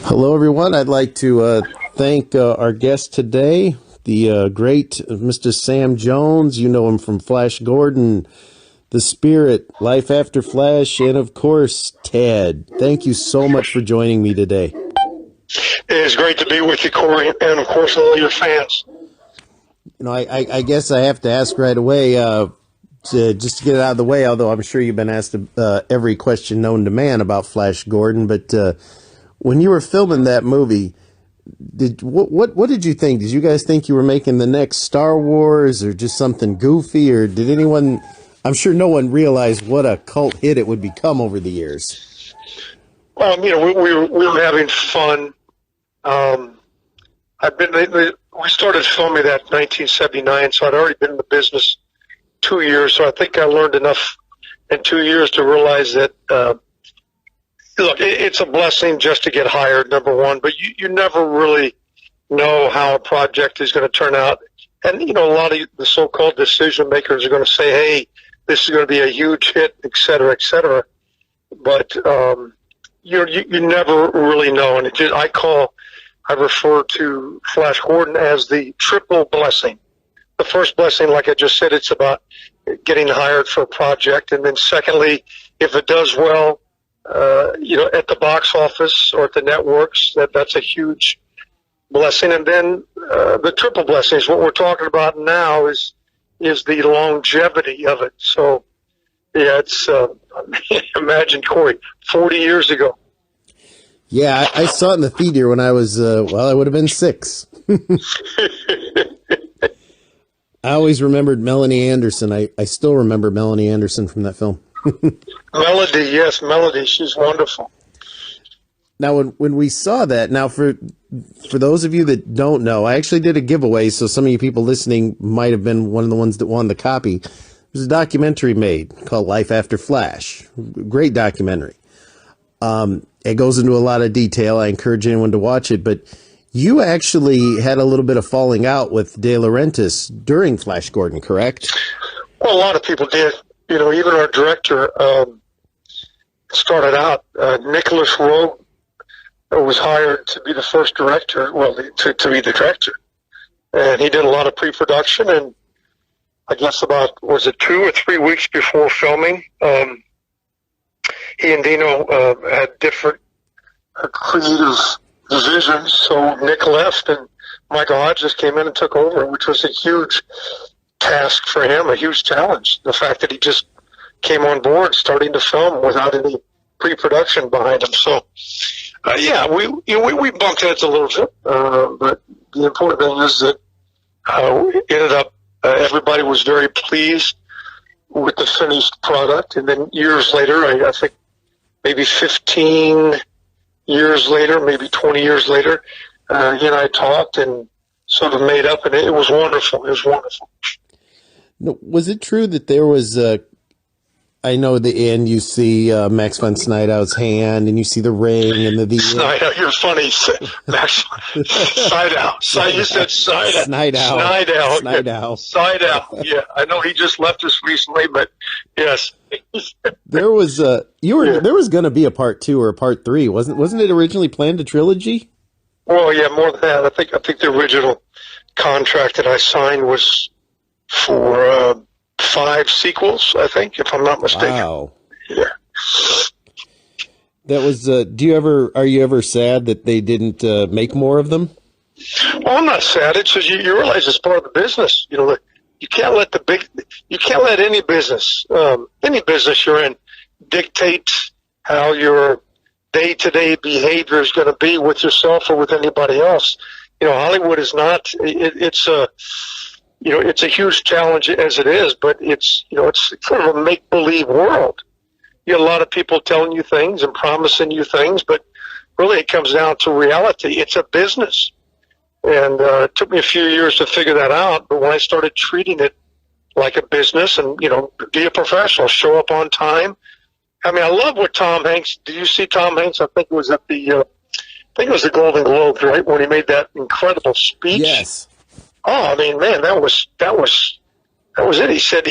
Hello, everyone. I'd like to thank our guest today, the great Mr. Sam Jones. You know him from Flash Gordon, The Spirit, Life After Flash, and of course, Ted. Thank you so much for joining me today. It is great to be with you, Corey, and of course all your fans. You know, I guess I have to ask right away, just to get it out of the way, although I'm sure you've been asked every question known to man about Flash Gordon, but when you were filming that movie, what did you think? Did you guys think you were making the next Star Wars or just something goofy, or did anyone? I'm sure no one realized what a cult hit it would become over the years. Well, we were having fun. We started filming that in 1979, so I'd already been in the business 2 years. So I think I learned enough in 2 years to realize that. Look, it's a blessing just to get hired, number one, but you never really know how a project is going to turn out. And, a lot of the so-called decision makers are going to say, hey, this is going to be a huge hit, et cetera, et cetera. But you never really know. And I refer to Flash Gordon as the triple blessing. The first blessing, like I just said, it's about getting hired for a project. And then secondly, if it does well, at the box office or at the networks, that's a huge blessing. And then the triple blessing is what we're talking about now is the longevity of it. So, yeah, it's imagine, Corey, 40 years ago. Yeah, I saw it in the theater when I was, I would have been 6. I always remembered Melanie Anderson. I still remember Melanie Anderson from that film. Melody, yes, Melody. She's wonderful. Now, when we saw that, now for those of you that don't know, I actually did a giveaway, so some of you people listening might have been one of the ones that won the copy. There's a documentary made called Life After Flash. Great documentary. It goes into a lot of detail. I encourage anyone to watch it, but you actually had a little bit of falling out with De Laurentiis during Flash Gordon, correct? Well, a lot of people did. Even our director started out. Nicholas Rowe was hired to be the first director, to be the director. And he did a lot of pre-production, and I guess about, 2 or 3 weeks before filming, he and Dino had different creative visions, so Nick left, and Michael Hodges came in and took over, which was a huge task for him, a huge challenge. The fact that he just came on board starting to film without any pre-production behind him. So, we bumped heads a little bit, but the important thing is that we ended up, everybody was very pleased with the finished product. And then years later, I think maybe 15 years later, maybe 20 years later, he and I talked and sort of made up, and it was wonderful. It was wonderful. No, was it true that there was I know at the end you see Max von Sydow's hand, and you see the ring and the Sydow, you're funny. Max Sydow. You said Sydow. Sydow. Yeah, I know he just left us recently, but yes. There was there was going to be a part 2 or a part 3, wasn't it originally planned a trilogy? Well, yeah, more than that. I think the original contract that I signed was for 5 sequels, I think, if I'm not mistaken. Wow. Yeah. That was. Are you ever sad that they didn't make more of them? Well, I'm not sad. It's just you realize it's part of the business. You can't let any business you're in dictate how your day-to-day behavior is going to be with yourself or with anybody else. Hollywood is not. It's a huge challenge as it is, but it's sort of a make-believe world. You have a lot of people telling you things and promising you things, but really it comes down to reality. It's a business. And it took me a few years to figure that out, but when I started treating it like a business and, be a professional, show up on time. I mean, I love what Tom Hanks, did you see Tom Hanks? I think it was at the Golden Globes, right, when he made that incredible speech. Yes. Oh, I mean, man, that was it. He said,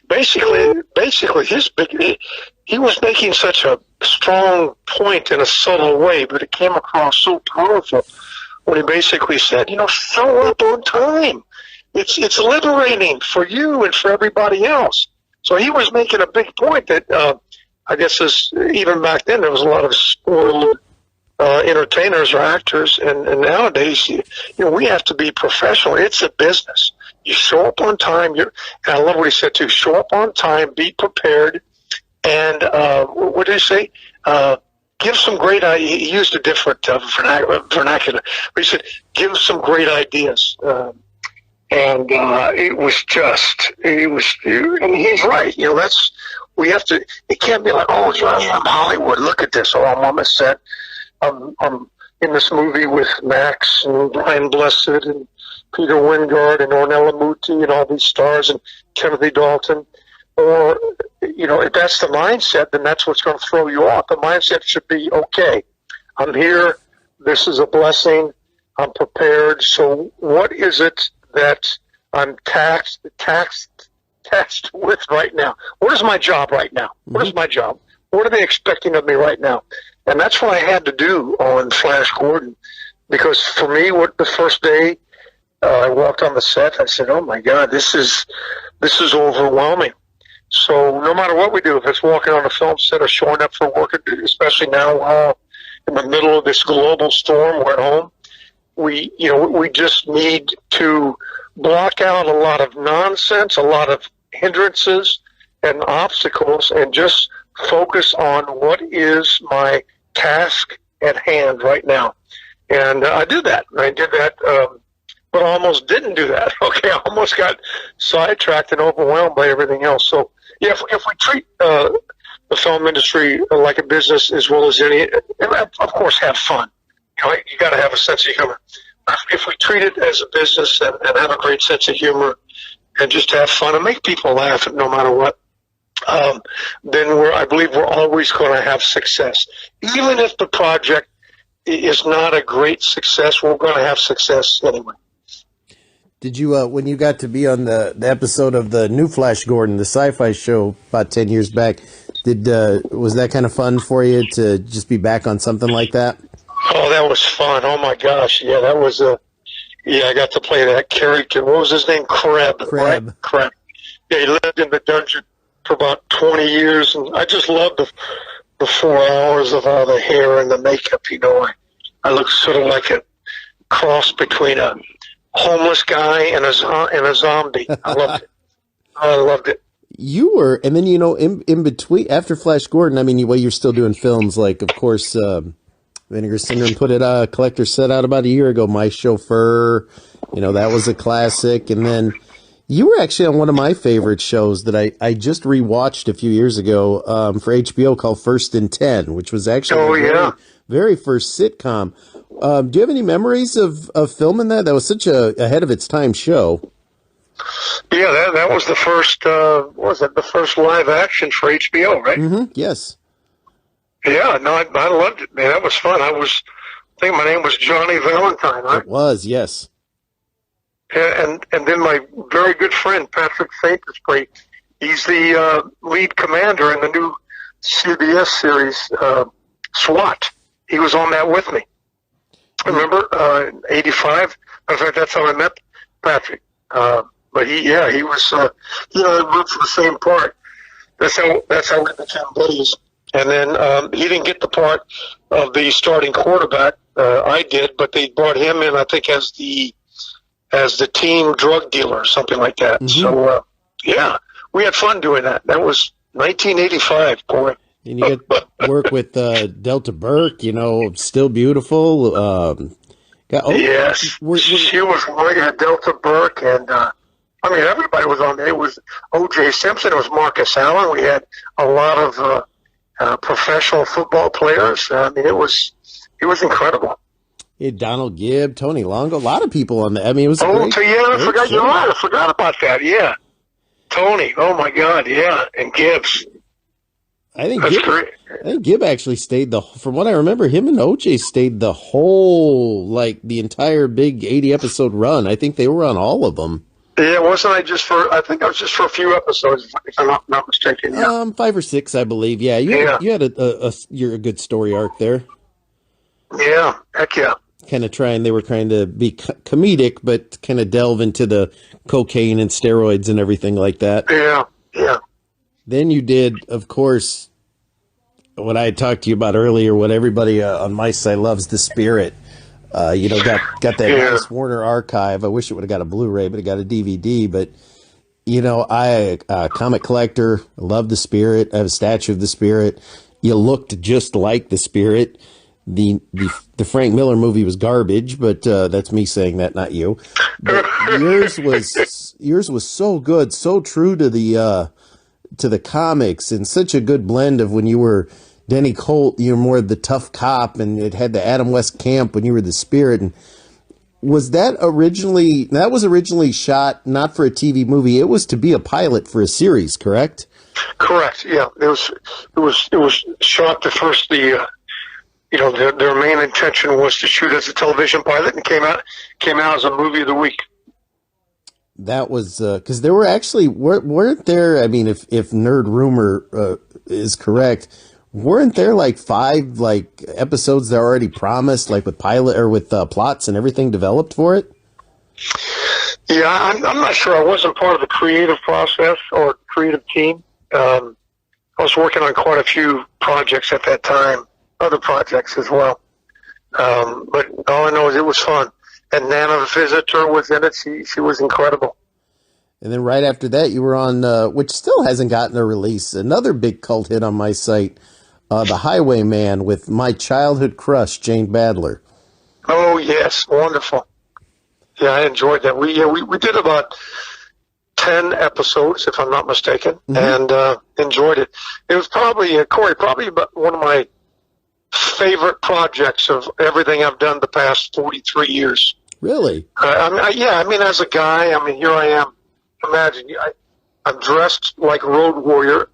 basically his big, he was making such a strong point in a subtle way, but it came across so powerful when he basically said, show up on time. It's liberating for you and for everybody else. So he was making a big point that I guess even back then there was a lot of spoiled entertainers or actors, and nowadays, we have to be professional. It's a business. You show up on time. And I love what he said too. Show up on time. Be prepared. And what did he say? Give some great. He used a different vernacular. But he said, give some great ideas. And it was and he's right. We have to. It can't be like, oh, Johnny, I'm Hollywood. Look at this. Oh, I'm on the set. I'm in this movie with Max and Brian Blessed and Peter Wingard and Ornella Muti and all these stars and Timothy Dalton. Or, if that's the mindset, then that's what's going to throw you off. The mindset should be, okay, I'm here. This is a blessing. I'm prepared. So what is it that I'm tasked with right now? What is my job right now? What is my job? What are they expecting of me right now? And that's what I had to do on Flash Gordon, because for me, the first day I walked on the set, I said, "Oh my God, this is overwhelming." So no matter what we do, if it's walking on a film set or showing up for work, especially now in the middle of this global storm, we're at home. We just need to block out a lot of nonsense, a lot of hindrances and obstacles, and just focus on what is my task at hand right now. And I did that. I did that, but I almost didn't do that. Okay, I almost got sidetracked and overwhelmed by everything else. So, yeah, if we treat the film industry like a business as well as any, and of course, have fun. You got to have a sense of humor. If we treat it as a business and have a great sense of humor and just have fun and make people laugh no matter what, then I believe we're always going to have success. Even if the project is not a great success, we're going to have success anyway. Did you, when you got to be on the episode of the new Flash Gordon, the sci-fi show about 10 years back, was that kind of fun for you to just be back on something like that? Oh, that was fun. Oh my gosh. Yeah, that was I got to play that character. What was his name? Kreb. Right? Kreb. Yeah, he lived in the dungeon for about 20 years, and I just loved the 4 hours of all the hair and the makeup. I looked sort of like a cross between a homeless guy and a zombie. I loved it. I loved it. You were, and then in between, after Flash Gordon, I mean, you're still doing films like, of course, Vinegar Syndrome put it, Collector set out about a year ago, My Chauffeur, that was a classic. And then you were actually on one of my favorite shows that I just rewatched a few years ago for HBO called First and 10, which was actually the very first sitcom. Do you have any memories of filming that? That was such a ahead of its time show. Yeah, that was the first, the first live action for HBO, right? Mm-hmm, yes. Yeah, no, I loved it, man. That was fun. I think my name was Johnny Valentine, right? It was, yes. And then my very good friend, Patrick Saintisbury, he's the lead commander in the new CBS series, SWAT. He was on that with me. Remember, in 85? In fact, that's how I met Patrick. But he was, I worked for the same part. That's how we became buddies. And then he didn't get the part of the starting quarterback. I did, but they brought him in, I think, as the team drug dealer or something like that. Mm-hmm. So, we had fun doing that. That was 1985, boy. And you get to work with Delta Burke, Still Beautiful. Yes, she was like Delta Burke, and everybody was on there. It was O.J. Simpson. It was Marcus Allen. We had a lot of professional football players. It was incredible. Yeah, Donald Gibb, Tony Longo, a lot of people on there. It was. I forgot. You're right. I forgot about that. Yeah, Tony. Oh my God. Yeah, and Gibbs. I think Gibb actually stayed from what I remember, him and OJ stayed the entire big 80 episode run. I think they were on all of them. Yeah, wasn't I just for? I think I was just for a few episodes, if I'm not mistaken. Yeah. 5 or 6, I believe. Yeah, Yeah. you had you're a good story arc there. Yeah. Heck yeah. They were trying to be comedic, but kind of delve into the cocaine and steroids and everything like that. Yeah. Yeah. Then you did, of course, what I had talked to you about earlier, what everybody on my site loves, The Spirit. Got that Yeah. nice Warner archive. I wish it would have got a Blu-ray, but it got a DVD. But, I, comic collector, love The Spirit. I have a statue of The Spirit. You looked just like The Spirit. The Frank Miller movie was garbage, but that's me saying that, not you. But yours was so good, so true to the comics, and such a good blend of when you were Denny Colt, you were more the tough cop, and it had the Adam West camp when you were the Spirit. And that was originally shot not for a TV movie, it was to be a pilot for a series, correct? Correct. Yeah. It was shot the first their main intention was to shoot as a television pilot, and came out as a movie of the week. That was because there were actually weren't there? I mean, if Nerd Rumor is correct, weren't there like 5 episodes that are already promised, like with pilot or with plots and everything developed for it? Yeah, I'm not sure. I wasn't part of the creative process or creative team. I was working on quite a few projects at that time, other projects as well. But all I know is it was fun. And Nana Visitor was in it. She was incredible. And then right after that, you were on, which still hasn't gotten a release, another big cult hit on my site, The Highwayman, with my childhood crush, Jane Badler. Oh, yes. Wonderful. Yeah, I enjoyed that. We did about 10 episodes, if I'm not mistaken, and enjoyed it. It was probably, Corey, about one of my favorite projects of everything I've done the past 43 years. Really? I mean, as a guy, here I am. Imagine, I'm dressed like a road warrior.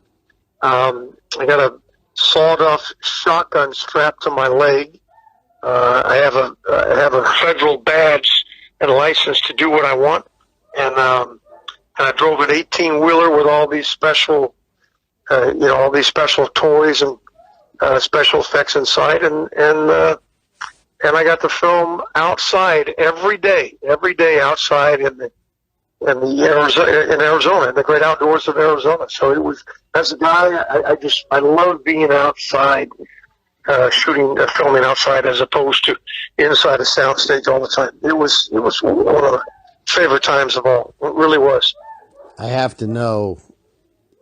I got a sawed-off shotgun strapped to my leg. I have a federal badge and license to do what I want, and I drove an 18-wheeler with all these special, all these special toys and special effects inside, and I got to film outside every day outside in Arizona, in the great outdoors of Arizona. So it was, as a guy, I love being outside, filming outside as opposed to inside a soundstage all the time. It was one of the favorite times of all. It really was. I have to know,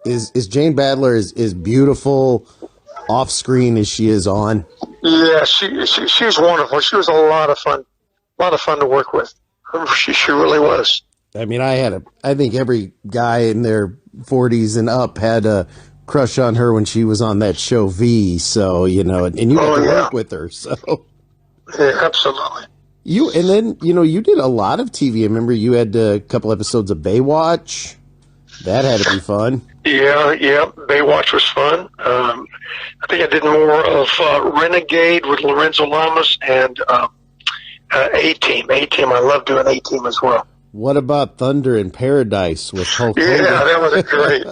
is Jane Badler as beautiful off screen as she is on? Yeah, she's wonderful. She was a lot of fun to work with. She really was. I mean, I think every guy in their 40s and up had a crush on her when she was on that show V. So, and you got to work with her. So, yeah, absolutely. You did a lot of TV. I remember you had a couple episodes of Baywatch. That had to be fun. Yeah. Baywatch was fun. I think I did more of Renegade with Lorenzo Lamas and A-Team. A-Team, I love doing A-Team as well. What about Thunder in Paradise with Hulk Hogan? Yeah, that was great.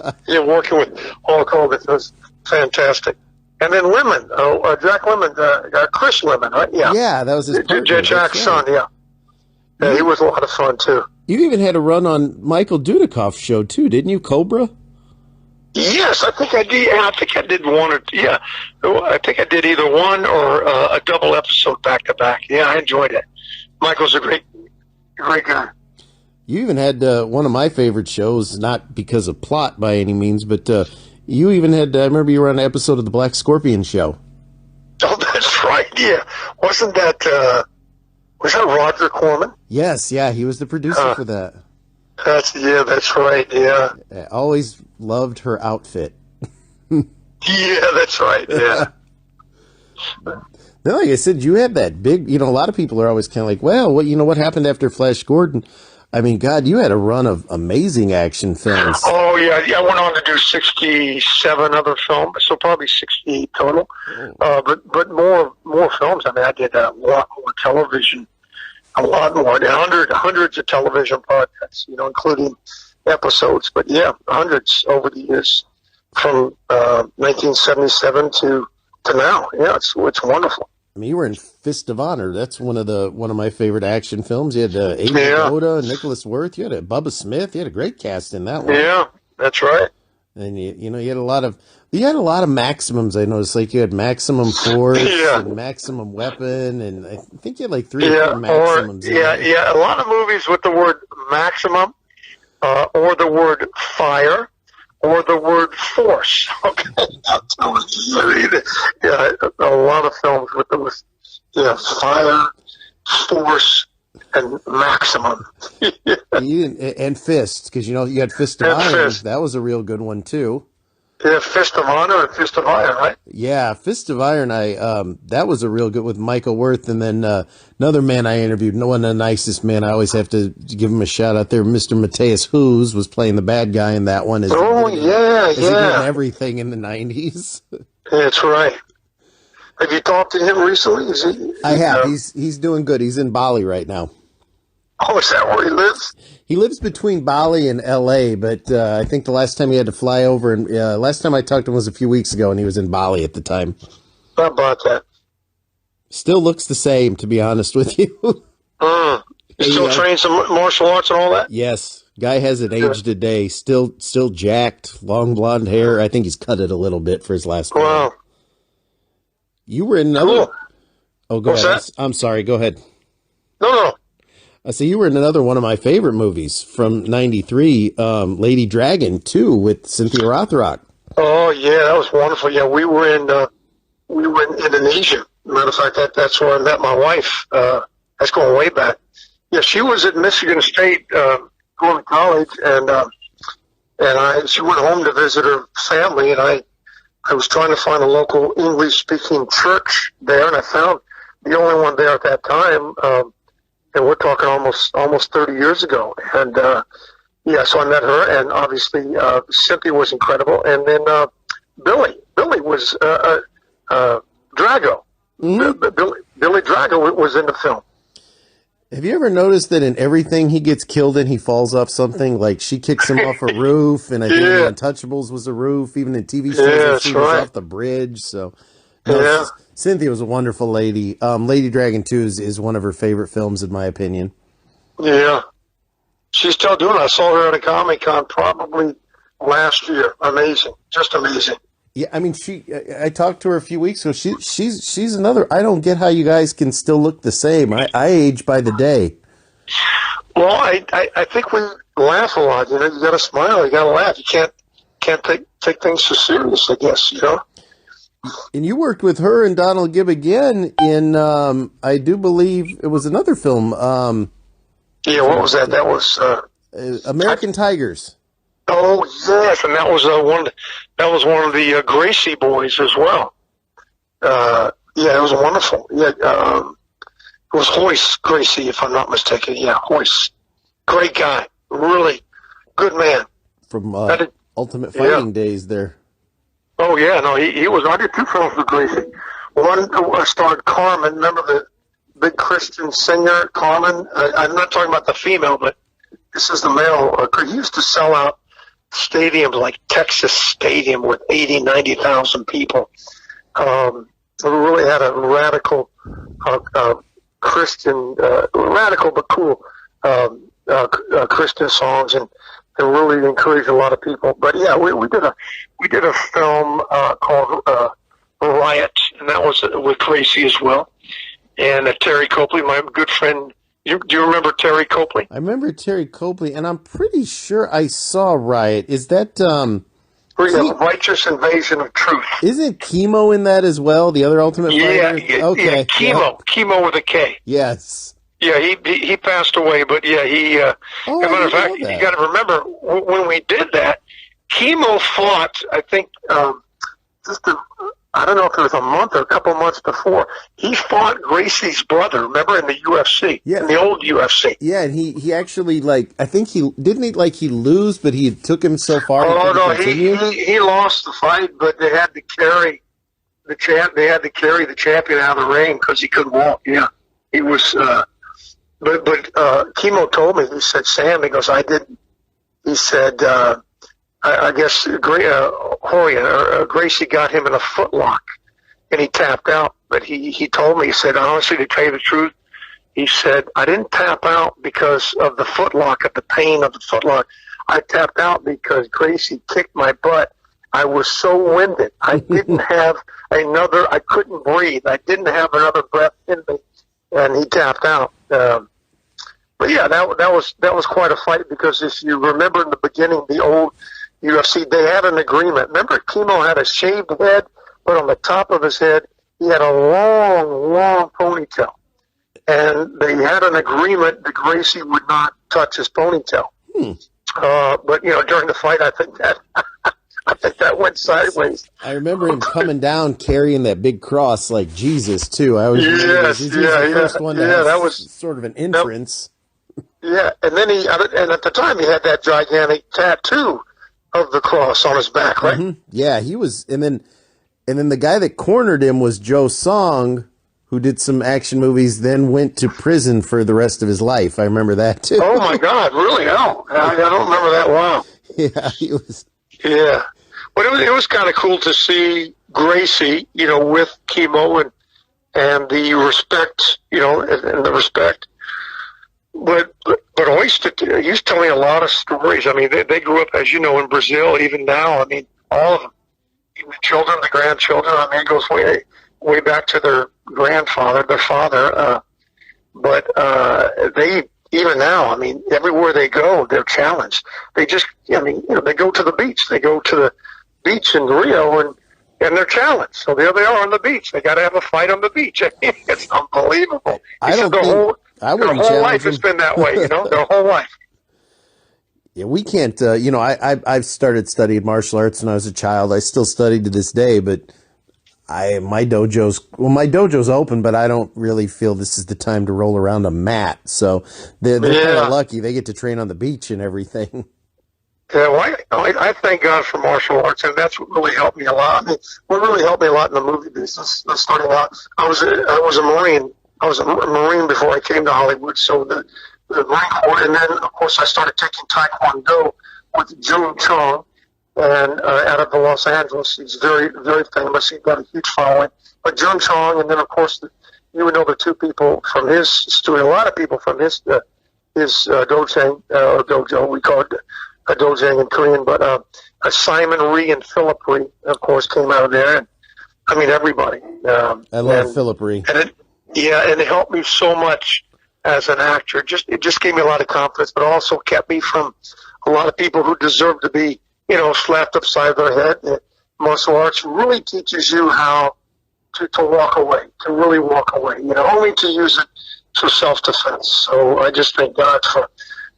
Working with Hulk Hogan was fantastic. And then Lemon, Jack Lemon, Chris Lemon, right? Yeah. Yeah, that was his partner. Jack's son, yeah. Yeah, he was a lot of fun, too. You even had a run on Michael Dudikoff's show, too, didn't you, Cobra? Yes, I think I did. I think I did one or yeah. I think I did either one or a double episode back to back. Yeah, I enjoyed it. Michael's a great guy. You even had one of my favorite shows, not because of plot by any means, but you even had, I remember you were on an episode of the Black Scorpion show. Oh, that's right, yeah. Was that Roger Corman? Yes, yeah, he was the producer for that. That's right, yeah. I always loved her outfit. Yeah, that's right, yeah. Now, like I said, you had that big, a lot of people are always kind of like, well, what happened after Flash Gordon? I mean, God, you had a run of amazing action films. Oh, yeah. I went on to do 67 other films, so probably 68 total. But more films. I mean, I did a lot more television A lot more. Hundreds of television projects, including episodes. But yeah, hundreds over the years from 1977 to now. Yeah, it's wonderful. I mean, you were in Fist of Honor. That's one of my favorite action films. You had Amy Rhoda, Nicholas Worth. You had Bubba Smith. You had a great cast in that one. Yeah, that's right. And you had a lot of maximums. I noticed, like you had Maximum Force and Maximum Weapon, and I think you had like 3 or 4 maximums. A lot of movies with the word maximum, or the word fire, or the word force. Okay, a lot of films with the fire, force, and maximum. And Fist, because you had Fist of Honor. That was a real good one too. Yeah, Fist of Honor and Fist of Iron, right? Yeah, Fist of Iron. That was a real good with Michael Worth, and then another man I interviewed. No one, the nicest man. I always have to give him a shout out there. Mr. Mateus Hoos was playing the bad guy in that one. He did everything in the '90s. That's right. Have you talked to him recently? I have. He's doing good. He's in Bali right now. Oh, is that where he lives? He lives between Bali and L.A., but I think the last time he had to fly over, and last time I talked to him was a few weeks ago, and he was in Bali at the time. How about that? Still looks the same, to be honest with you. He still trains some martial arts and all that? Yes. Guy hasn't aged a day. Still jacked, long blonde hair. I think he's cut it a little bit for his last one. Wow. You were in another... Cool. Oh, go What's ahead. That? I'm sorry. Go ahead. No. So you were in another one of my favorite movies from '93, Lady Dragon 2 with Cynthia Rothrock. Oh yeah, that was wonderful. Yeah, we were in Indonesia. Matter of fact, that's where I met my wife. That's going way back. Yeah, she was at Michigan State going to college, and she went home to visit her family, and I was trying to find a local English-speaking church there, and I found the only one there at that time. And we're talking almost 30 years ago. And, so I met her, and obviously, Cynthia was incredible. And then, Billy was, Drago. Mm-hmm. Billy Drago was in the film. Have you ever noticed that in everything he gets killed in, he falls off something? Like she kicks him off a roof, and I think The Untouchables was a roof. Even in TV shows, she was off the bridge. So, Cynthia was a wonderful lady. Lady Dragon 2 is one of her favorite films, in my opinion. Yeah. She's still doing it. I saw her at a Comic-Con probably last year. Amazing. Just amazing. Yeah, I mean, I talked to her a few weeks ago. She's another. I don't get how you guys can still look the same. I age by the day. Well, I think we laugh a lot. You got to smile. You got to laugh. You can't take things so serious, I guess, And you worked with her and Donald Gibb again in, I do believe it was another film. What was that? That was American Tigers. Oh yes, and that was one of the Gracie boys as well. It was wonderful. Yeah, it was Hoyce Gracie, if I'm not mistaken. Yeah, Hoyce, great guy, really good man. From Ultimate Fighting days there. Oh yeah, no, he was. I did 2 films with Gracie. One starred Carmen. Remember the big Christian singer Carmen? I'm not talking about the female, but this is the male. He used to sell out stadiums like Texas Stadium with 80,000, 90,000 people. We really had a radical Christian, radical but cool Christian songs, and really encouraged a lot of people. But yeah, we did a film called Riot, and that was with Gracie as well, and Terry Copley, my good friend. Do you remember Terry Copley? I remember Terry Copley, and I'm pretty sure I saw Riot. Is that Righteous Invasion of Truth? Isn't Chemo in that as well? The other Ultimate Fighter? Okay. Yeah, Chemo with a K. Yes. Yeah, he passed away, but yeah, as a matter of fact, you got to remember when we did that, Chemo fought. I think I don't know if it was a month or a couple months before. He fought Gracie's brother. Remember in the UFC? Yeah, in the old UFC. Yeah, and he actually I think he lose, but he took him so far. Oh no, he lost the fight, but they had to carry the champ. They had to carry the champion out of the ring because he couldn't walk. Yeah, he was. Chemo told me, he said, Sam, he goes, I didn't. He said, I guess Gracie got him in a footlock, and he tapped out. But he told me, he said, honestly, to tell you the truth, he said, I didn't tap out because of the footlock, of the pain of the footlock. I tapped out because Gracie kicked my butt. I was so winded. I didn't have I couldn't breathe. I didn't have another breath in me, and he tapped out. But yeah, that was quite a fight, because if you remember in the beginning, the old UFC, they had an agreement. Remember, Chemo had a shaved head, but on the top of his head, he had a long, long ponytail. And they had an agreement that Gracie would not touch his ponytail. But during the fight, I think that went sideways. I remember him coming down carrying that big cross like Jesus too. I always remember this. He was the first one to have that was sort of an entrance. Yeah, and then and at the time he had that gigantic tattoo of the cross on his back, right? Mm-hmm. Yeah, he was, and then the guy that cornered him was Joe Song, who did some action movies, then went to prison for the rest of his life. I remember that too. Oh my God, really? No, I don't remember that. Wow. Yeah, he was. Yeah, but it was kind of cool to see Gracie, with Chemo and the respect, and the respect. But Oyster, he's telling a lot of stories. I mean, they grew up, as you know, in Brazil. Even now, I mean, all of them, even the children, the grandchildren. I mean, it goes way back to their grandfather, their father. But they, even now, I mean, everywhere they go, they're challenged. They just, they go to the beach. They go to the beach in Rio, and they're challenged. So there they are on the beach. They got to have a fight on the beach. I mean, it's unbelievable. Their whole life has been that way, their whole life. Yeah, we can't, I've started studying martial arts when I was a child. I still study to this day, but my dojo's open, but I don't really feel this is the time to roll around a mat. So they're kind of lucky. They get to train on the beach and everything. Yeah, well, I thank God for martial arts, and that's what really helped me a lot. I mean, what really helped me a lot in the movie business, starting out, I was a Marine. I was a Marine before I came to Hollywood, so the Marine Corps, and then, of course, I started taking Taekwondo with Jung Chong, and out of Los Angeles. He's very, very famous. He's got a huge following. But Jung Chong, and then, of course, you would know the two people from his studio, a lot of people from his dojang, or dojo, we call it a dojang in Korean, but Simon Rhee and Philip Rhee, of course, came out of there. And, I mean, everybody. I love Philip Rhee. And it helped me so much as an actor. It just gave me a lot of confidence, but also kept me from a lot of people who deserve to be, slapped upside their head. Martial arts really teaches you how to walk away, to really walk away, only to use it for self-defense. So I just thank God for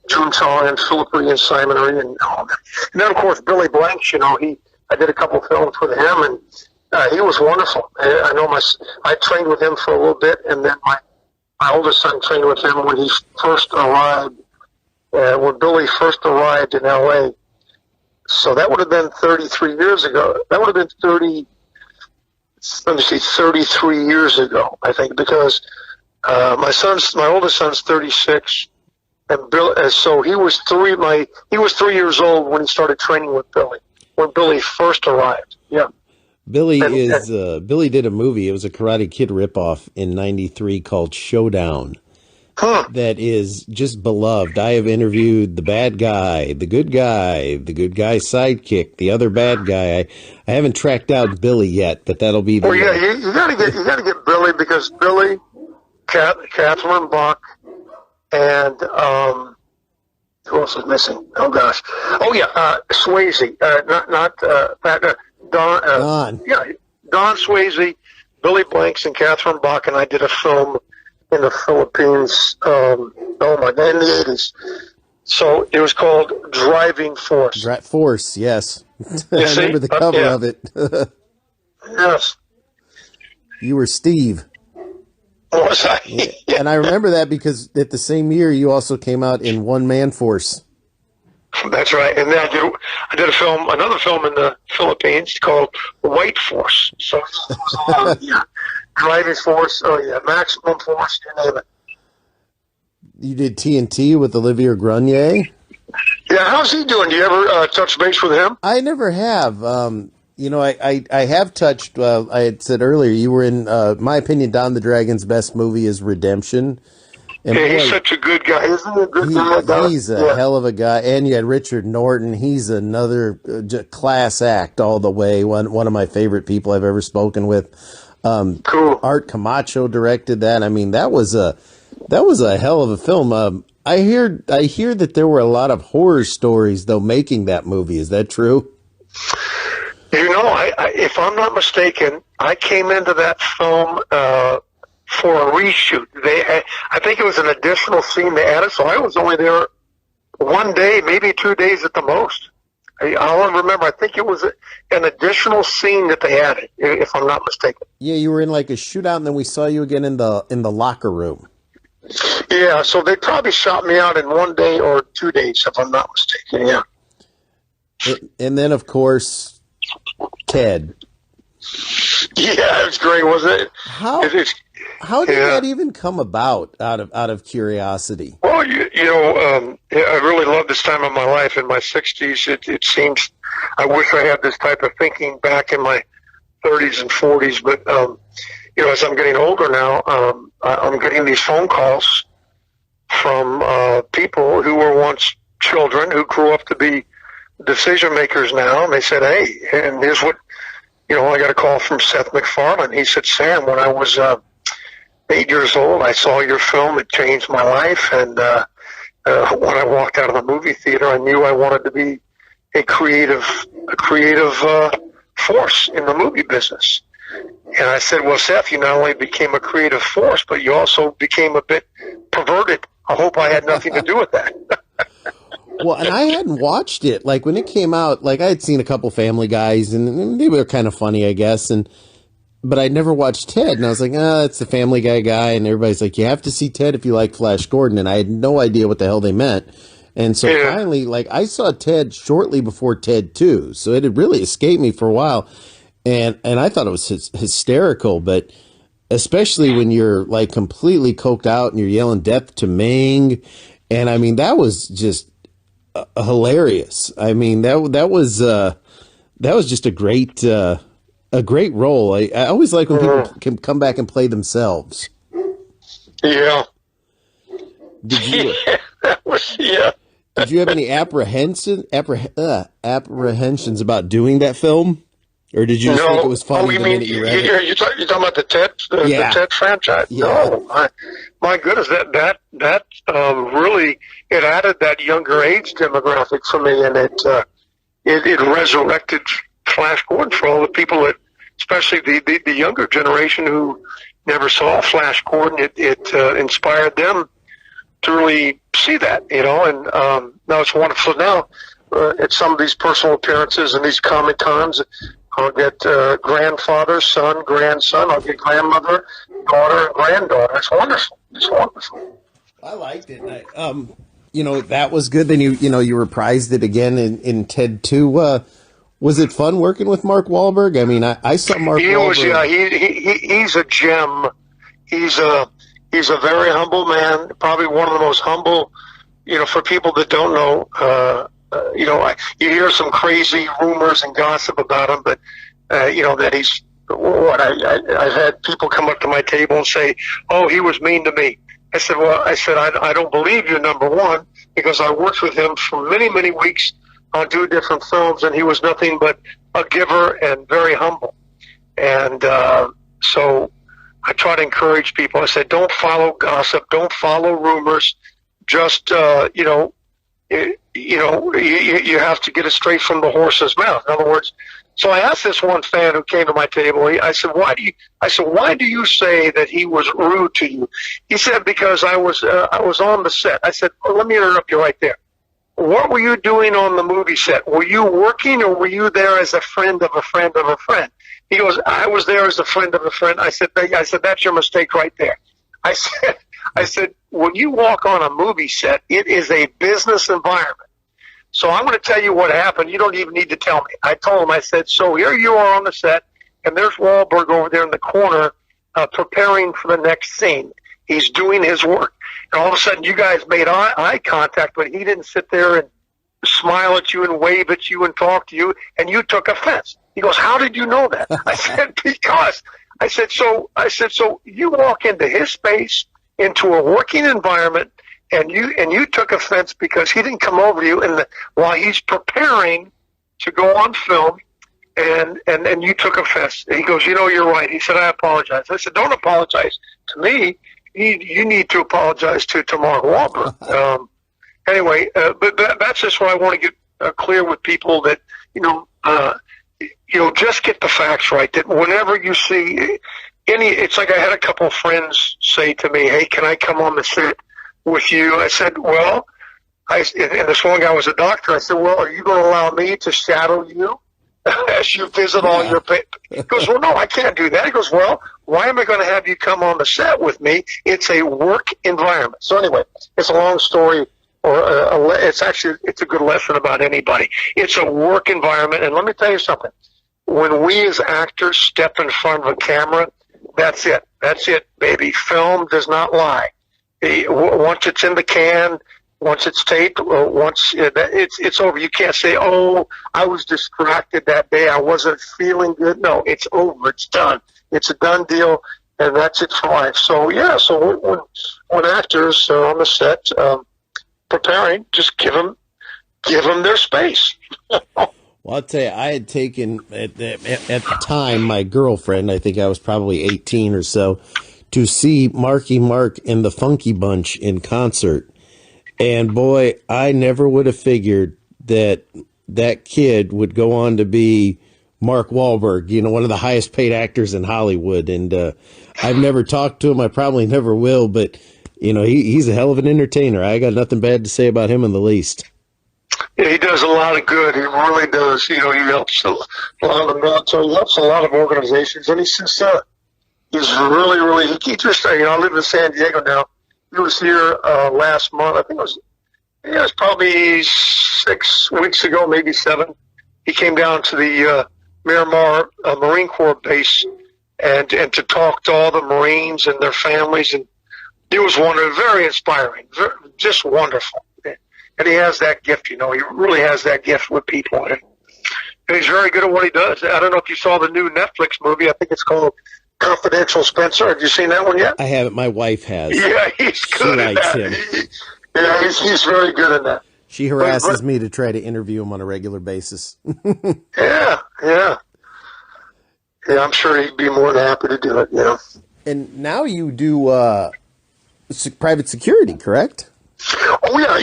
Jun Chong and Philip Rhee and Simon Rhee and all that. And then, of course, Billy Blanks, I did a couple films with him, and he was wonderful. I trained with him for a little bit, and then my oldest son trained with him when he first arrived, when Billy first arrived in L.A. So that would have been 33 years ago. That would have been 33 years ago, I think, because my oldest son's 36, and so he was 3 years old when he started training with Billy, when Billy first arrived. Yeah. Billy did a movie. It was a Karate Kid ripoff in '93 called Showdown. That is just beloved. I have interviewed the bad guy, the good guy's sidekick, the other bad guy. I haven't tracked out Billy yet, but that'll be. Well, yeah, you gotta get Billy, because Billy, Catherine Bach, and who else is missing? Oh gosh, Swayze, Don. Yeah, Don Swayze, Billy Blanks, and Catherine Bach, and I did a film in the Philippines. In the 80s. So it was called Driving Force. Force, yes. I remember the cover of it. Yes. You were Steve. Was I? Yeah. And I remember that because at the same year you also came out in One Man Force. That's right. And then I did another film in the Philippines called White Force. So it was Driving Force, Maximum Force, you name it. You did TNT with Olivier Grenier? Yeah, how's he doing? Do you ever touch base with him? I never have. I have touched. I had said earlier you were in. My opinion, Don the Dragon's best movie is Redemption. And Yeah, boy, he's such a good guy. Isn't he a good guy? he's a hell of a guy. And you had Richard Norton. He's another class act all the way. One of my favorite people I've ever spoken with. Cool. Art Camacho directed that. I mean, that was a hell of a film. I hear that there were a lot of horror stories though making that movie. Is that true? You know, if I'm not mistaken, I came into that film for a reshoot. I think it was an additional scene they added, so I was only there one day, maybe 2 days at the most. I'll remember. I think it was an additional scene that they added, if I'm not mistaken. Yeah, you were in like a shootout, and then we saw you again in the locker room. Yeah, so they probably shot me out in 1 day or 2 days, if I'm not mistaken. Yeah. And then, of course, Ted. Yeah, it was great, wasn't it? How did that even come about? Out of curiosity. Well, I really love this time of my life. In my 60s, it seems I wish I had this type of thinking back in my 30s and 40s. But as I'm getting older now, I'm getting these phone calls from people who were once children who grew up to be decision makers now, and they said, "Hey," and here's what I got a call from Seth MacFarlane. He said, "Sam, when I was 8 years old, I saw your film. It changed my life, and when I walked out of the movie theater, I knew I wanted to be a creative force in the movie business." And I said, "Well, Seth, you not only became a creative force, but you also became a bit perverted. I hope I had nothing to do with that." Well, and I hadn't watched it. Like, when it came out, like, I had seen a couple Family Guys, and they were kind of funny, I guess, but I'd never watched Ted, and I was like, it's the Family guy, and everybody's like, you have to see Ted if you like Flash Gordon, and I had no idea what the hell they meant. And so finally, like, I saw Ted shortly before Ted 2, so it had really escaped me for a while, and I thought it was hysterical, but especially when you're, like, completely coked out and you're yelling death to Ming, and I mean, that was just hilarious. I mean, that was just a great role. I always like when people can come back and play themselves. Yeah. Did you? Yeah. Did you have any apprehensions about doing that film, or did you just think it was funny the minute you read it? You're talking about the Ted franchise? Yeah. No, my goodness, that really it added that younger age demographic for me, and it resurrected Flash Gordon for all the people that, especially the younger generation who never saw Flash Gordon. It inspired them to really see that, and now it's wonderful. Now, at some of these personal appearances and these Comic Cons, I'll get grandfather, son, grandson. I'll get grandmother, daughter, and granddaughter. It's wonderful. It's wonderful. I liked it. That was good. Then you reprised it again in Ted 2. Was it fun working with Mark Wahlberg? I mean, I saw Mark Wahlberg. He's a gem. He's a very humble man. Probably one of the most humble. For people that don't know, you hear some crazy rumors and gossip about him, but that he's what I've had people come up to my table and say, "Oh, he was mean to me." I said, I don't believe you, number one, because I worked with him for many, many weeks on 2 different films, and he was nothing but a giver and very humble. And so I try to encourage people. I said, don't follow gossip, don't follow rumors. Just you have to get it straight from the horse's mouth. In other words, so I asked this one fan who came to my table. I said, why do you say that he was rude to you? He said, because I was on the set. I said, well, let me interrupt you right there. What were you doing on the movie set? Were you working, or were you there as a friend of a friend of a friend? He goes, I was there as a friend of a friend. I said, that's your mistake right there. I said, when you walk on a movie set, it is a business environment. So I'm going to tell you what happened. You don't even need to tell me. I told him, I said, so here you are on the set, and there's Wahlberg over there in the corner preparing for the next scene. He's doing his work. And all of a sudden, you guys made eye contact, but he didn't sit there and smile at you and wave at you and talk to you, and you took offense. He goes, how did you know that? I said, because. I said, so you walk into his space, into a working environment, and you took offense because he didn't come over to you while he's preparing to go on film, and you took offense. And he goes, you're right. He said, I apologize. I said, don't apologize to me. You need to apologize to Mark Wahlberg. Anyway, but that's just what I want to get clear with people, that just get the facts right. That whenever you see it's like I had a couple of friends say to me, "Hey, can I come on the set with you?" I said, "Well," and this one guy was a doctor. I said, "Well, are you going to allow me to shadow you as you visit all your patients?" He goes, "Well, no, I can't do that." He goes, "Well, why am I going to have you come on the set with me? It's a work environment." So anyway, it's a long story. It's a good lesson about anybody. It's a work environment, and let me tell you something. When we as actors step in front of a camera, that's it. That's it, baby. Film does not lie. Once it's in the can, once it's taped, it's over. You can't say, "Oh, I was distracted that day. I wasn't feeling good." No, it's over. It's done. It's a done deal, and that's it for life. So yeah. So when actors are on the set preparing, just give them their space. Well, I'll tell you, I had taken, at the time, my girlfriend, I think I was probably 18 or so, to see Marky Mark and the Funky Bunch in concert. And boy, I never would have figured that kid would go on to be Mark Wahlberg, one of the highest paid actors in Hollywood. And I've never talked to him. I probably never will. But, he's a hell of an entertainer. I got nothing bad to say about him in the least. Yeah, he does a lot of good. He really does. He helps a lot of the military. He helps a lot of organizations. And he's really, really, he just, I live in San Diego now. He was here last month. I think it was probably 6 weeks ago, maybe 7. He came down to the Miramar Marine Corps base and to talk to all the Marines and their families. And it was very inspiring, just wonderful. And he has that gift, he really has that gift with people. And he's very good at what he does. I don't know if you saw the new Netflix movie. I think it's called Confidential Spencer. Have you seen that one yet? I haven't. My wife has. Yeah, he's good at that. Him. He's very good at that. She harasses me to try to interview him on a regular basis. Yeah. I'm sure he'd be more than happy to do it, And now you do private security, correct? Oh, yeah.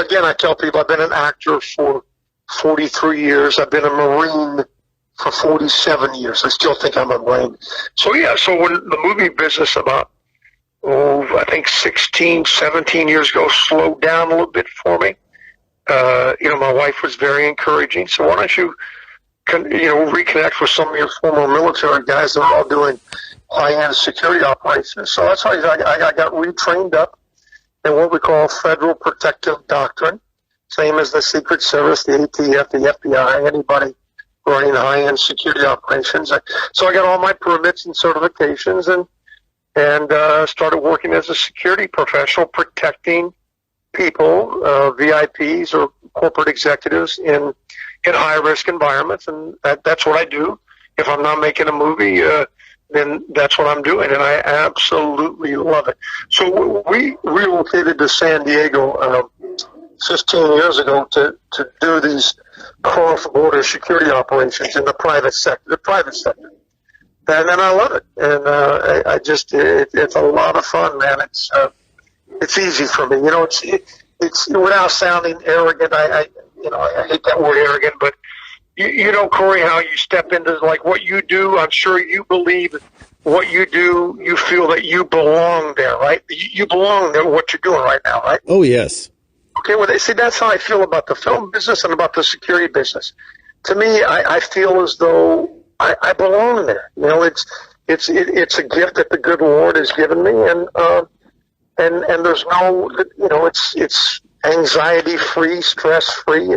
Again, I tell people I've been an actor for 43 years. I've been a Marine for 47 years. I still think I'm a Marine. So, yeah, when the movie business about, I think 16, 17 years ago slowed down a little bit for me, my wife was very encouraging. So why don't you, reconnect with some of your former military guys that are all doing high-end security operations. So that's why I got retrained up in what we call Federal Protective Doctrine, same as the Secret Service, the ATF, the FBI, anybody running high-end security operations. So I got all my permits and certifications and started working as a security professional, protecting people, VIPs or corporate executives in high-risk environments, and that's what I do. If I'm not making a movie, then that's what I'm doing, and I absolutely love it. So we relocated to San Diego 15 years ago to do these cross-border security operations in the private sector. And I love it, and I just it's a lot of fun, man. It's easy for me, It's without sounding arrogant. I hate that word arrogant, but Corey, how you step into like what you do. I'm sure you believe what you do. You feel that you belong there, right? You belong there. What you're doing right now, right? Oh yes. Okay. Well, that's how I feel about the film business and about the security business. To me, I feel as though I belong there. It's a gift that the good Lord has given me, and there's no, it's anxiety free, stress free.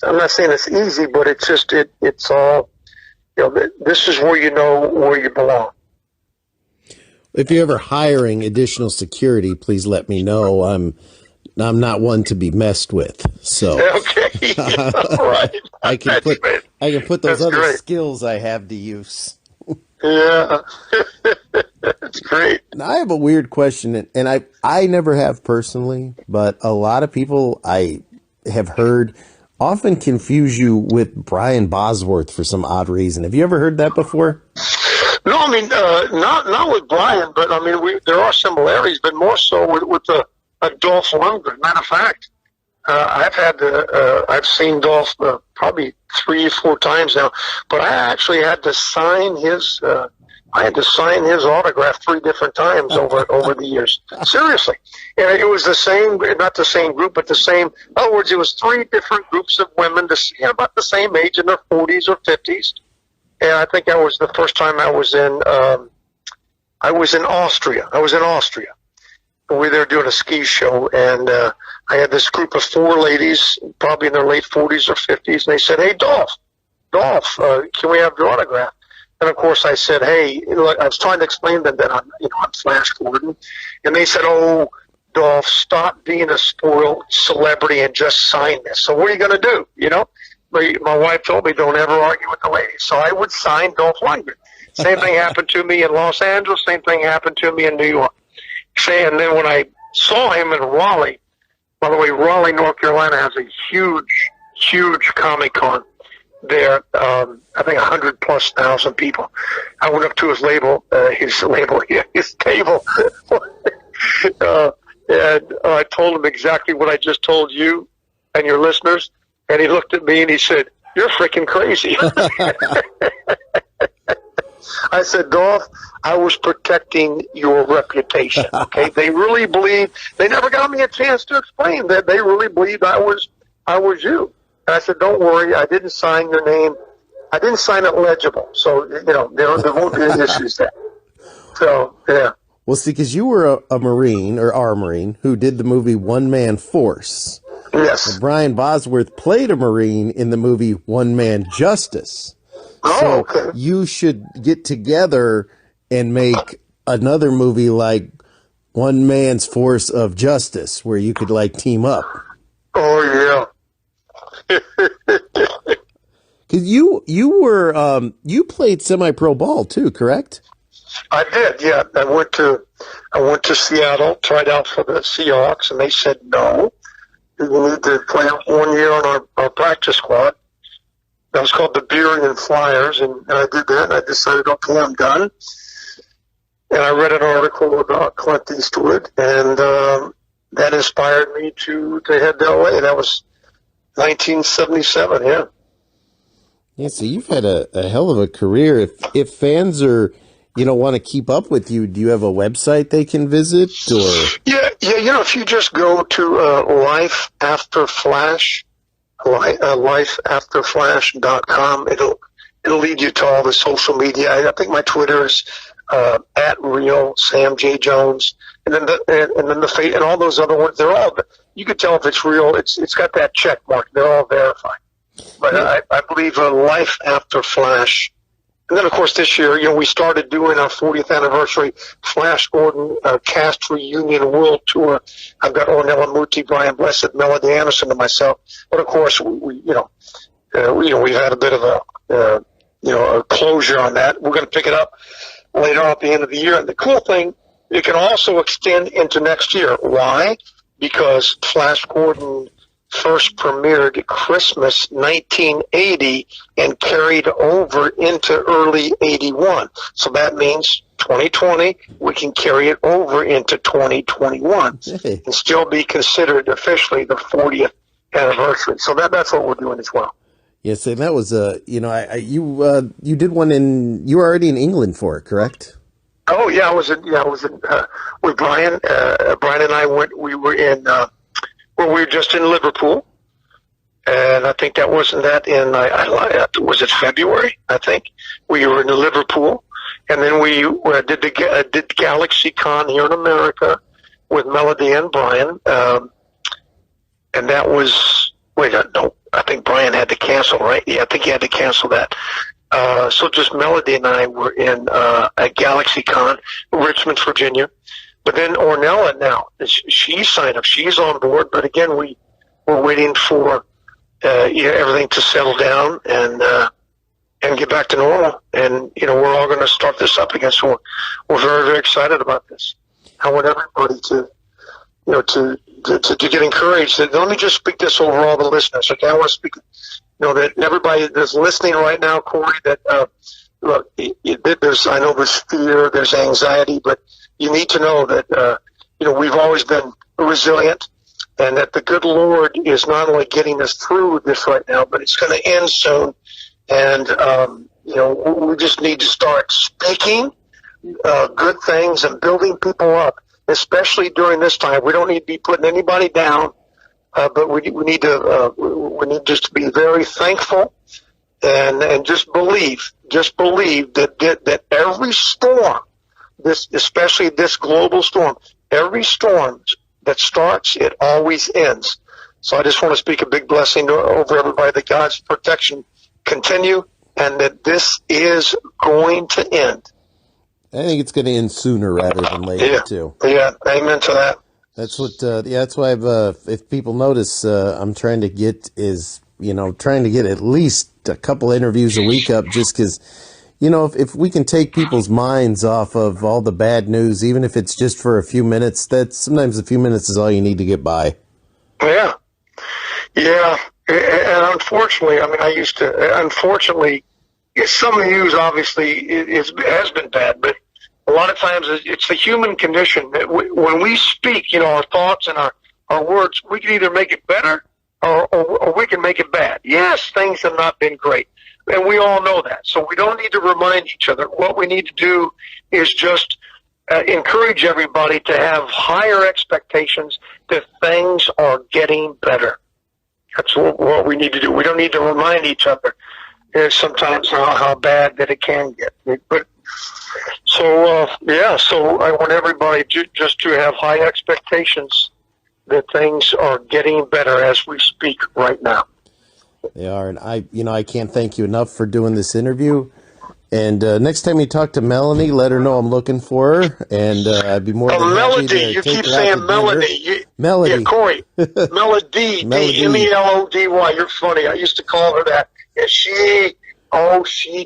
I'm not saying it's easy, but it's all, this is where you belong. If you're ever hiring additional security, please let me know. I'm not one to be messed with. So Okay. All right. I can put those That's other great. skills I have to use. Yeah. That's great. Now, I have a weird question, and I never have personally, but a lot of people I have heard often confuse you with Brian Bosworth for some odd reason. Have you ever heard that before? No, I mean, not with Brian, but I mean, there are similarities, but more so with Dolph Lundgren. Matter of fact, I've seen Dolph probably 3 or 4 times now, but I actually had to sign his autograph 3 different times over the years. Seriously, and it was the same, not the same group, but the same. In other words, it was 3 different groups of women, about the same age, in their 40s or 50s. And I think that was the first time I was in Austria. We were there doing a ski show, and I had this group of 4 ladies, probably in their late 40s or 50s, and they said, "Hey, Dolph, can we have your autograph?" And of course, I said, "Hey, look," I was trying to explain to them that I'm Flash Gordon, and they said, "Oh, Dolph, stop being a spoiled celebrity and just sign this." So what are you going to do? My wife told me, don't ever argue with the ladies. So I would sign Dolph Lundgren. Same thing happened to me in Los Angeles. Same thing happened to me in New York. And then when I saw him in Raleigh, by the way, Raleigh, North Carolina has a huge Comic-Con there. I think 100,000+ people. I went up to his table, and I told him exactly what I just told you and your listeners. And he looked at me and he said, "You're freaking crazy." I said, "Dolph, I was protecting your reputation." Okay, they really believe. They never got me a chance to explain that. They really believed I was you. And I said, "Don't worry, I didn't sign your name. I didn't sign it legible, so there won't be any issues there." So yeah. Well, see, because you were a Marine, or are a Marine, who did the movie One Man Force. Yes. And Brian Bosworth played a Marine in the movie One Man Justice. Oh, okay. You should get together and make another movie like One Man's Force of Justice, where you could team up. Oh yeah. Because you played semi-pro ball too, correct? I did, yeah. I went to Seattle, tried out for the Seahawks, and they said no. You need to play 1 year on our practice squad. That was called the Beerian Flyers, and I did that, and I decided, okay, I'm done. And I read an article about Clint Eastwood, and that inspired me to head to L.A. That was 1977, yeah. Yeah, so you've had a hell of a career. If fans are, want to keep up with you, do you have a website they can visit? Or Yeah. If you just go to Life After Flash, lifeafterflash.com, it'll lead you to all the social media. I think my Twitter is at Real Sam J Jones, and then and all those other ones. They're all, you can tell if it's real. It's got that check mark. They're all verified. But I believe Life After Flash. And then, of course, this year, we started doing our 40th anniversary Flash Gordon cast reunion world tour. I've got Ornella Muti, Brian Blessed, Melody Anderson, and myself. But of course, we've had a bit of a closure on that. We're going to pick it up later on at the end of the year. And the cool thing, it can also extend into next year. Why? Because Flash Gordon first premiered Christmas 1980 and carried over into early 81. So that means 2020, we can carry it over into 2021 and still be considered officially the 40th anniversary. So that's what we're doing as well. Yes, and that was you did one you were already in England for it, correct? Oh yeah, I was in with Brian. Brian and I we were just in Liverpool, and I think that wasn't that in was it February? I think we were in Liverpool, and then we did Galaxy Con here in America with Melody and Brian, and that was no, I think Brian had to cancel, right? Yeah, I think he had to cancel that. So just Melody and I were in a GalaxyCon, Richmond, Virginia. But then Ornella now, she's signed up. She's on board. But again, we're waiting for everything to settle down and get back to normal. And, we're all going to start this up again. So we're very, very excited about this. I want everybody to get encouraged. Let me just speak this over all the listeners. Okay, I want to speak, that everybody that's listening right now, Corey, that look, I know there's fear, there's anxiety, but you need to know that we've always been resilient, and that the good Lord is not only getting us through this right now, but it's going to end soon. And we just need to start speaking good things and building people up, especially during this time. We don't need to be putting anybody down, but we need just to be very thankful and just believe that every storm, especially this global storm, every storm that starts, it always ends. So I just want to speak a big blessing over everybody, that God's protection continue, and that this is going to end. I think it's going to end sooner rather than later, too. Yeah, amen to that. That's what. That's why if people notice, I'm trying to get at least a couple interviews a week up, just because, if we can take people's minds off of all the bad news, even if it's just for a few minutes, sometimes a few minutes is all you need to get by. Yeah. And unfortunately, unfortunately, some news obviously has been bad, but a lot of times it's the human condition that when we speak, our thoughts and our words, we can either make it better or we can make it bad. Yes, things have not been great, and we all know that. So we don't need to remind each other. What we need to do is just encourage everybody to have higher expectations that things are getting better. That's what we need to do. We don't need to remind each other sometimes how bad that it can get. But so I want everybody just to have high expectations that things are getting better as we speak right now. They are, and I can't thank you enough for doing this interview. And next time you talk to Melanie, let her know I'm looking for her, and I'd be more than happy Melody, to you take keep her out saying to Melody. Melody. Yeah, Corey. Melody, Melody. You're funny. I used to call her that. And she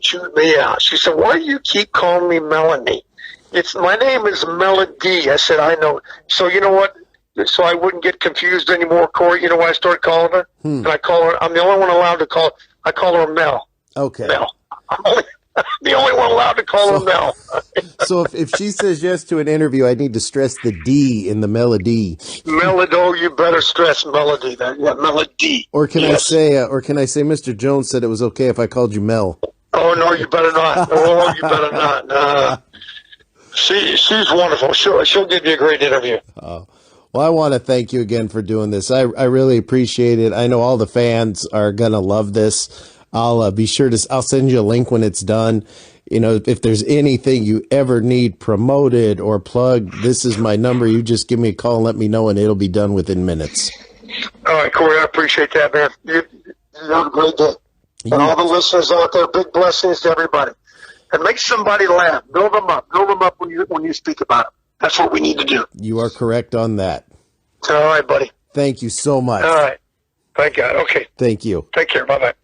chewed me out. She said, "Why do you keep calling me Melanie? My name is Melody." I said, "I know." So you know what? So I wouldn't get confused anymore, Corey. You know why I started calling her? And I call her. I'm the only one allowed to call. I call her Mel. Okay. Mel. I'm the only one allowed to call her Mel. So if she says yes to an interview, I need to stress the D in the melody. Melody, you better stress melody. Melody. Or can I say, Mr. Jones said it was okay if I called you Mel? Oh no, you better not. Oh, you better not. Nah. She's wonderful. She'll give you a great interview. Well, I want to thank you again for doing this. I really appreciate it. I know all the fans are gonna love this. I'll be sure to. I'll send you a link when it's done. If there's anything you ever need promoted or plugged, this is my number. You just give me a call and let me know, and it'll be done within minutes. All right, Corey, I appreciate that, man. You have a great day. And all the listeners out there, big blessings to everybody. And make somebody laugh. Build them up. Build them up when you speak about it. That's what we need to do. You are correct on that. All right, buddy. Thank you so much. All right. Thank God. Okay. Thank you. Take care. Bye-bye.